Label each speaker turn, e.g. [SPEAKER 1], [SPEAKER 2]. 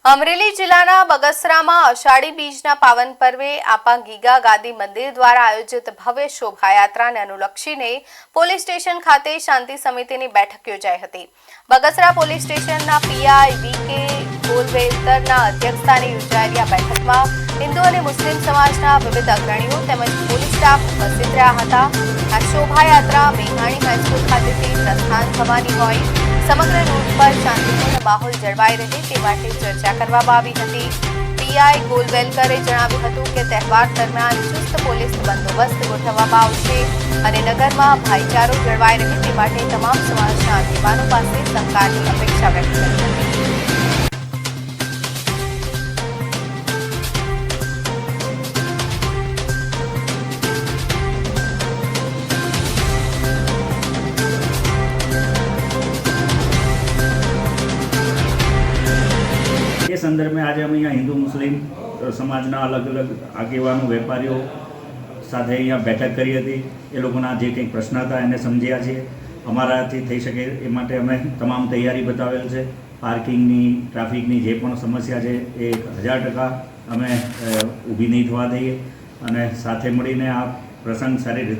[SPEAKER 1] અમરેલી જિલ્લાના બગસરામાં અષાઢી બીજના પાવન પર્વે આપા ગીગા ગાદી મંદિર દ્વારા આયોજિત ભવ્ય શોભાયાત્રાને અનુલક્ષીને પોલીસ સ્ટેશન ખાતે શાંતિ સમિતિની બેઠક યોજાઈ હતી। બગસરા પોલીસ સ્ટેશનના પીઆઈ વીકે ગોલવેલકરના અધ્યક્ષસ્થાને યોજાયેલી આ બેઠકમાં હિન્દુ અને મુસ્લિમ સમાજના વિવિધ અગ્રણીઓ તેમજ પોલીસ સ્ટાફ ઉપસ્થિત રહ્યા હતા। આ શોભાયાત્રા મેઘાણી હાઈસ્કૂલ ખાતેથી પ્રસ્થાન થવાની હોય સમગ્ર રૂટ પર શાંતિપૂર્ણ માહોલ જળવાઈ રહે તે માટે ચર્ચા કરવામાં આવી હતી। પીઆઈ ગોલવેલકરે જણાવ્યું હતું કે તહેવાર દરમિયાન ચુસ્ત પોલીસ બંદોબસ્ત ગોઠવવામાં આવશે અને નગરમાં ભાઈચારો જળવાઈ રહે તે માટે તમામ સમાજના આગેવાનો પાસે સહકારની અપેક્ષા વ્યક્ત કરી હતી।
[SPEAKER 2] એ સંદર્ભે આજે અમે અહીંયા હિન્દુ મુસ્લિમ સમાજના અલગ અલગ આગેવાનો વેપારીઓ સાથે અહીંયા બેઠક કરી હતી। એ લોકોના જે કંઈક પ્રશ્ન હતા એને સમજ્યા છીએ। અમારાથી થઈ શકે એ માટે અમે તમામ તૈયારી બતાવેલ છે। પાર્કિંગની, ટ્રાફિકની જે પણ સમસ્યા છે એ 1000% અમે ઊભી નહીં થવા દઈએ અને સાથે મળીને આ પ્રસંગ સારી રીતે